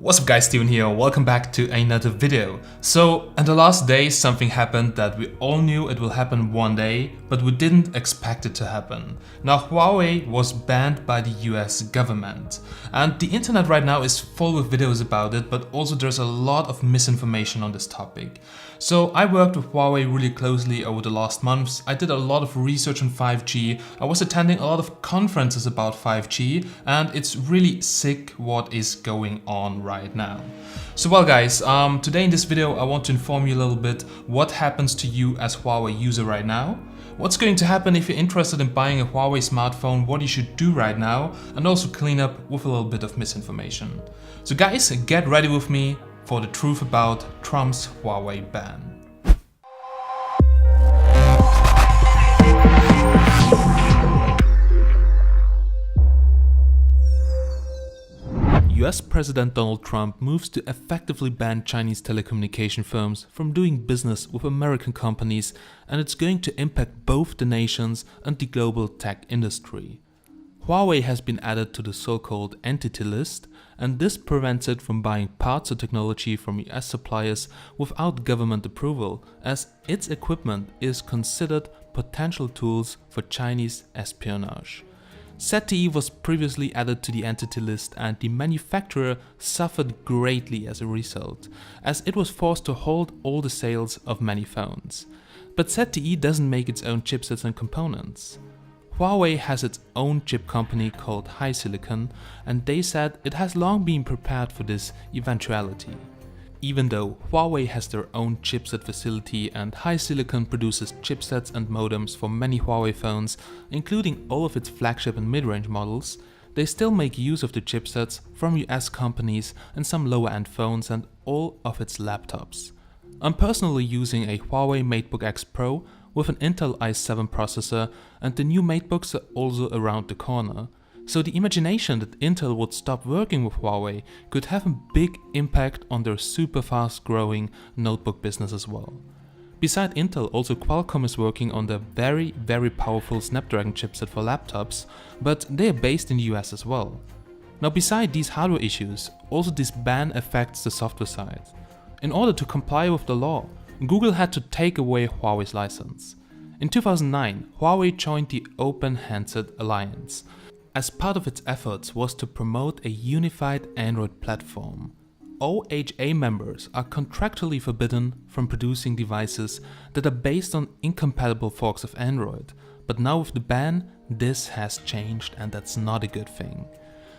What's up guys, Steven here, welcome back to another video. So, in the last days something happened that we all knew it will happen one day, but we didn't expect it to happen. Now Huawei was banned by the US government, and the internet right now is full with videos about it, but also there's a lot of misinformation on this topic. So I worked with Huawei really closely over the last months. I did a lot of research on 5G, I was attending a lot of conferences about 5G, and it's really sick what is going on right now. So well guys, today in this video I want to inform you a little bit what happens to you as Huawei user right now, what's going to happen if you're interested in buying a Huawei smartphone, what you should do right now, and also clean up with a little bit of misinformation. So guys, get ready with me for the truth about Trump's Huawei ban. US President Donald Trump moves to effectively ban Chinese telecommunication firms from doing business with American companies, and it's going to impact both the nations and the global tech industry. Huawei has been added to the so-called Entity List, and this prevents it from buying parts or technology from US suppliers without government approval, as its equipment is considered potential tools for Chinese espionage. ZTE was previously added to the Entity List, and the manufacturer suffered greatly as a result, as it was forced to hold all the sales of many phones. But ZTE doesn't make its own chipsets and components. Huawei has its own chip company called HiSilicon, and they said it has long been prepared for this eventuality. Even though Huawei has their own chipset facility and HiSilicon produces chipsets and modems for many Huawei phones, including all of its flagship and mid-range models, they still make use of the chipsets from US companies and some lower-end phones and all of its laptops. I'm personally using a Huawei MateBook X Pro with an Intel i7 processor, and the new MateBooks are also around the corner. So the imagination that Intel would stop working with Huawei could have a big impact on their super fast growing notebook business as well. Beside Intel, also Qualcomm is working on the very powerful Snapdragon chipset for laptops, but they are based in the US as well. Now beside these hardware issues, also this ban affects the software side. In order to comply with the law, Google had to take away Huawei's license. In 2009, Huawei joined the Open Handset Alliance, as part of its efforts was to promote a unified Android platform. OHA members are contractually forbidden from producing devices that are based on incompatible forks of Android, but now with the ban, this has changed, and that's not a good thing.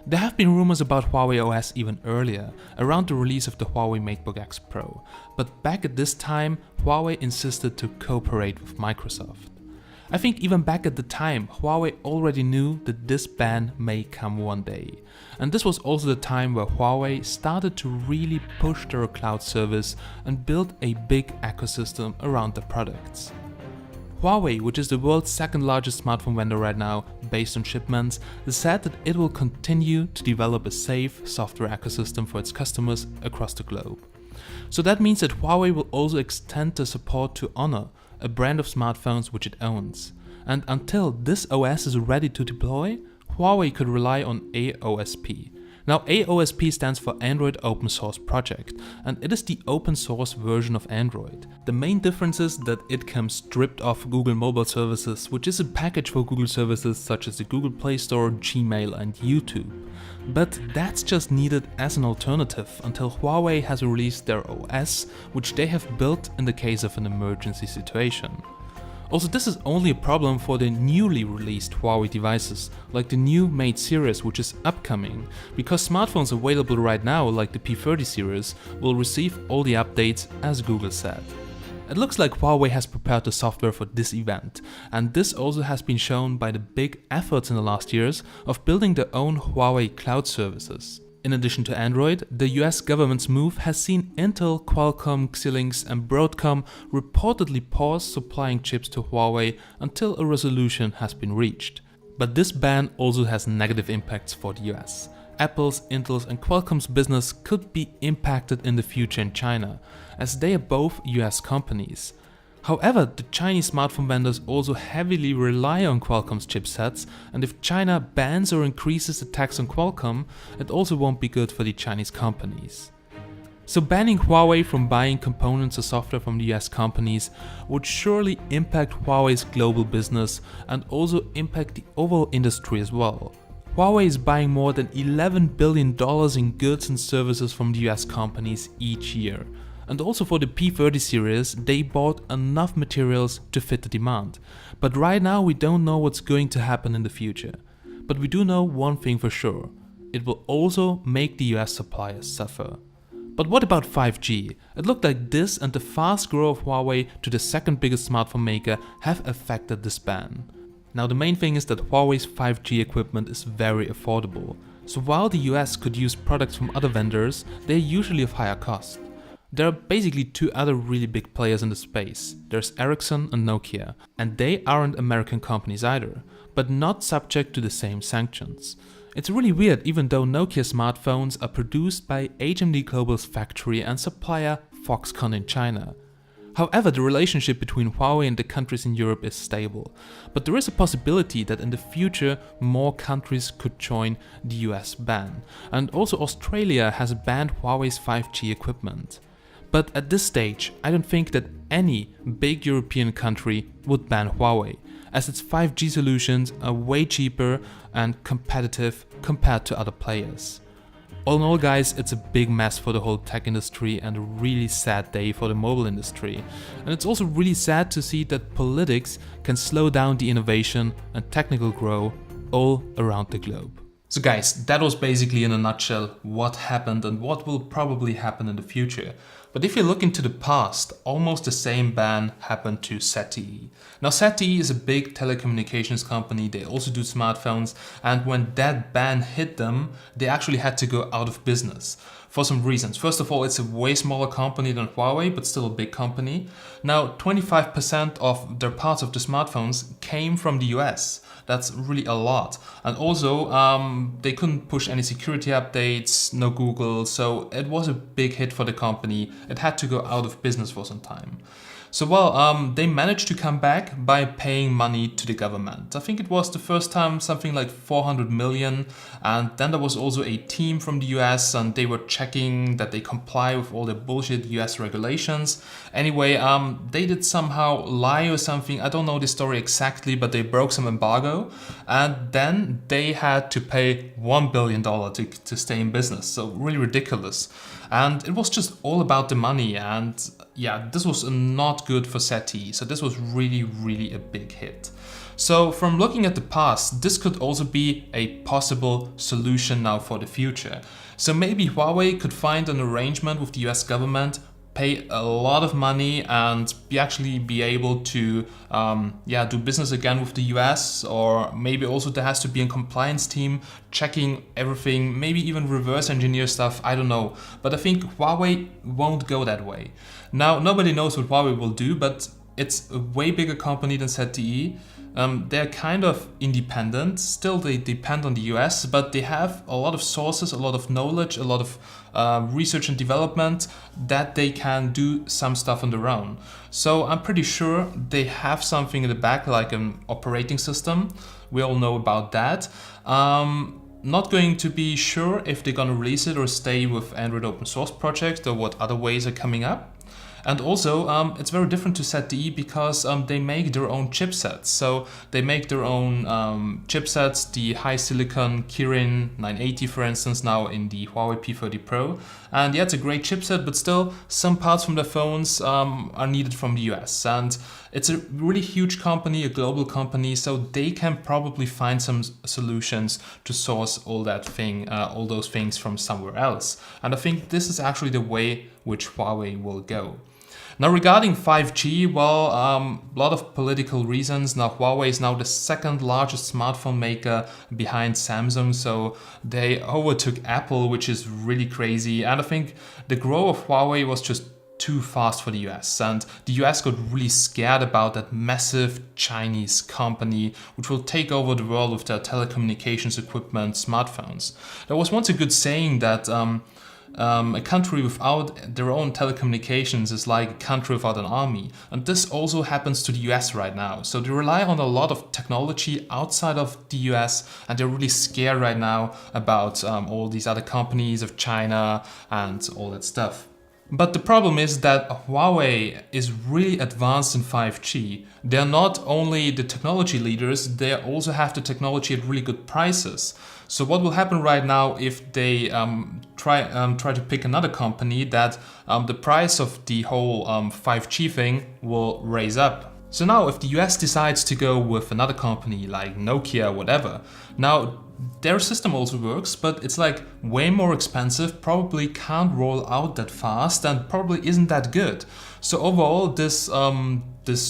There have been rumors about Huawei OS even earlier, around the release of the Huawei MateBook X Pro, but back at this time, Huawei insisted to cooperate with Microsoft. I think even back at the time, Huawei already knew that this ban may come one day. And this was also the time where Huawei started to really push their cloud service and build a big ecosystem around the products. Huawei, which is the world's second largest smartphone vendor right now, based on shipments, said that it will continue to develop a safe software ecosystem for its customers across the globe. So that means that Huawei will also extend the support to Honor, a brand of smartphones which it owns. And until this OS is ready to deploy, Huawei could rely on AOSP. Now AOSP stands for Android Open Source Project, and it is the open source version of Android. The main difference is that it comes stripped off Google Mobile Services, which is a package for Google services such as the Google Play Store, Gmail and YouTube. But that's just needed as an alternative until Huawei has released their OS, which they have built in the case of an emergency situation. Also, this is only a problem for the newly released Huawei devices, like the new Mate series which is upcoming, because smartphones available right now, like the P30 series, will receive all the updates as Google said. It looks like Huawei has prepared the software for this event, and this also has been shown by the big efforts in the last years of building their own Huawei cloud services. In addition to Android, the US government's move has seen Intel, Qualcomm, Xilinx and Broadcom reportedly pause supplying chips to Huawei until a resolution has been reached. But this ban also has negative impacts for the US. Apple's, Intel's and Qualcomm's business could be impacted in the future in China, as they are both US companies. However, the Chinese smartphone vendors also heavily rely on Qualcomm's chipsets, and if China bans or increases the tax on Qualcomm, it also won't be good for the Chinese companies. So banning Huawei from buying components or software from the US companies would surely impact Huawei's global business and also impact the overall industry as well. Huawei is buying more than $11 billion in goods and services from the US companies each year. And also for the P30 series, they bought enough materials to fit the demand. But right now we don't know what's going to happen in the future. But we do know one thing for sure: it will also make the US suppliers suffer. But what about 5G? It looked like this and the fast growth of Huawei to the second biggest smartphone maker have affected this ban. Now the main thing is that Huawei's 5G equipment is very affordable. So while the US could use products from other vendors, they're usually of higher cost. There are basically two other really big players in the space. There's Ericsson and Nokia, and they aren't American companies either, but not subject to the same sanctions. It's really weird, even though Nokia smartphones are produced by HMD Global's factory and supplier Foxconn in China. However, the relationship between Huawei and the countries in Europe is stable, but there is a possibility that in the future more countries could join the US ban, and also Australia has banned Huawei's 5G equipment. But at this stage, I don't think that any big European country would ban Huawei, as its 5G solutions are way cheaper and competitive compared to other players. All in all guys, it's a big mess for the whole tech industry and a really sad day for the mobile industry. And it's also really sad to see that politics can slow down the innovation and technical growth all around the globe. So guys, that was basically in a nutshell what happened and what will probably happen in the future. But if you look into the past, almost the same ban happened to ZTE. Now ZTE is a big telecommunications company, they also do smartphones, and when that ban hit them, they actually had to go out of business for some reasons. First of all, it's a way smaller company than Huawei, but still a big company. Now 25% of their parts of the smartphones came from the US. That's really a lot. And also, they couldn't push any security updates, no Google, so it was a big hit for the company. It had to go out of business for some time. So they managed to come back by paying money to the government. I think it was the first time something like 400 million. And then there was also a team from the US and they were checking that they comply with all the bullshit US regulations. Anyway, they did somehow lie or something. I don't know the story exactly, but they broke some embargo. And then they had to pay $1 billion to stay in business. So really ridiculous. And it was just all about the money. And yeah, this was not good for ZTE. So this was really, really a big hit. So from looking at the past, this could also be a possible solution now for the future. So maybe Huawei could find an arrangement with the US government, pay a lot of money and actually be able to do business again with the US, or maybe also there has to be a compliance team checking everything, maybe even reverse engineer stuff, I don't know. But I think Huawei won't go that way. Now, nobody knows what Huawei will do, but it's a way bigger company than ZTE. They're kind of independent, still they depend on the US, but they have a lot of sources, a lot of knowledge, a lot of research and development that they can do some stuff on their own. So I'm pretty sure they have something in the back, like an operating system. We all know about that. Not going to be sure if they're gonna release it or stay with Android open source project or what other ways are coming up. And also, it's very different to ZTE because they make their own chipsets. So they make their own chipsets, the high silicon Kirin 980, for instance, now in the Huawei P30 Pro. And yeah, it's a great chipset, but still some parts from their phones are needed from the US. And it's a really huge company, a global company, so they can probably find some solutions to source all those things from somewhere else. And I think this is actually the way which Huawei will go. Now regarding 5G, well, a lot of political reasons. Now Huawei is now the second largest smartphone maker behind Samsung, so they overtook Apple, which is really crazy. And I think the growth of Huawei was just too fast for the US, and the US got really scared about that massive Chinese company which will take over the world with their telecommunications equipment, smartphones. There was once a good saying that a country without their own telecommunications is like a country without an army. And this also happens to the US right now. So they rely on a lot of technology outside of the US, and they're really scared right now about all these other companies of China and all that stuff. But the problem is that Huawei is really advanced in 5G. They're not only the technology leaders, they also have the technology at really good prices. So what will happen right now if they try to pick another company, that the price of the whole 5G thing will raise up. So now if the US decides to go with another company like Nokia or whatever, now their system also works, but it's like way more expensive, probably can't roll out that fast, and probably isn't that good. So overall, this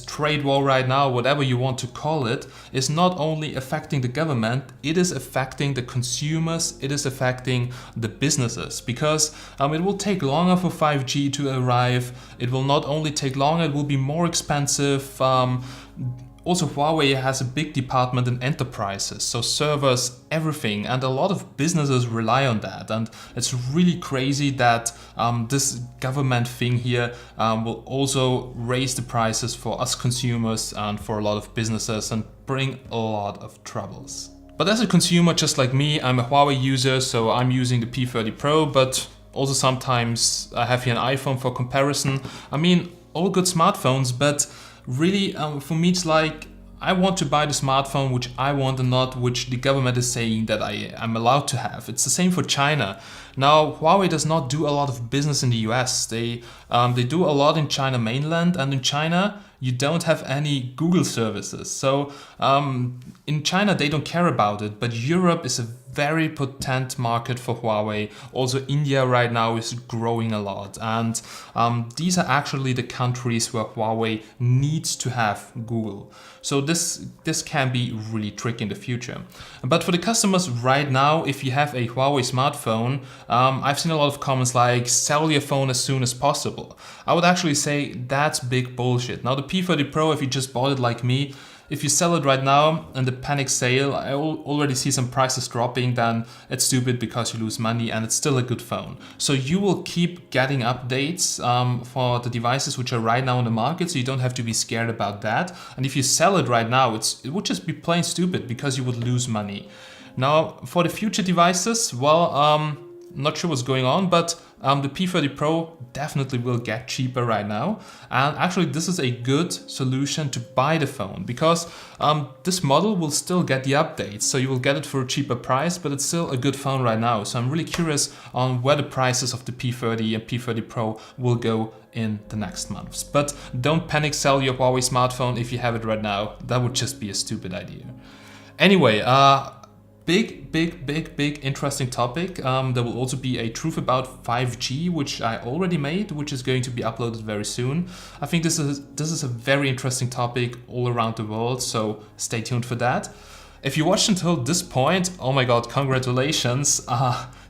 trade war right now, whatever you want to call it, is not only affecting the government, it is affecting the consumers, it is affecting the businesses, because it will take longer for 5G to arrive. It will not only take longer, it will be more expensive. Also, Huawei has a big department in enterprises, so servers, everything, and a lot of businesses rely on that. And it's really crazy that this government thing here will also raise the prices for us consumers and for a lot of businesses and bring a lot of troubles. But as a consumer, just like me, I'm a Huawei user, so I'm using the P30 Pro, but also sometimes I have here an iPhone for comparison. I mean, all good smartphones, but really, for me, it's like I want to buy the smartphone which I want and not which the government is saying that I'm allowed to have. It's the same for China. Now, Huawei does not do a lot of business in the US. They do a lot in China mainland, and in China you don't have any Google services. So in China they don't care about it, but Europe is a very potent market for Huawei. Also India right now is growing a lot, and these are actually the countries where Huawei needs to have Google. So this can be really tricky in the future. But for the customers right now, if you have a Huawei smartphone, I've seen a lot of comments like, sell your phone as soon as possible. I would actually say that's big bullshit. Now the P30 Pro, if you just bought it like me, if you sell it right now in the panic sale, I already see some prices dropping, then it's stupid because you lose money, and it's still a good phone. So you will keep getting updates for the devices which are right now on the market, so you don't have to be scared about that. And if you sell it right now, it would just be plain stupid because you would lose money. Now for the future devices, well, not sure what's going on, but the P30 Pro definitely will get cheaper right now. And actually this is a good solution to buy the phone, because this model will still get the updates. So you will get it for a cheaper price, but it's still a good phone right now. So I'm really curious on where the prices of the P30 and P30 Pro will go in the next months. But don't panic sell your Huawei smartphone if you have it right now. That would just be a stupid idea. Anyway, big interesting topic. There will also be a truth about 5G, which I already made, which is going to be uploaded very soon. I think this is a very interesting topic all around the world, so stay tuned for that. If you watched until this point, oh my god, congratulations.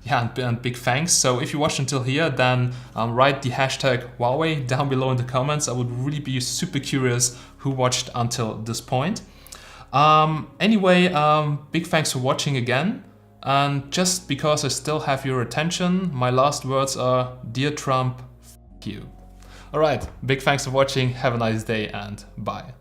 Yeah, and big thanks. So if you watched until here, then write the hashtag Huawei down below in the comments. I would really be super curious who watched until this point. Anyway, big thanks for watching again. And just because I still have your attention, my last words are, dear Trump, f*** you. Alright, big thanks for watching, have a nice day, and bye.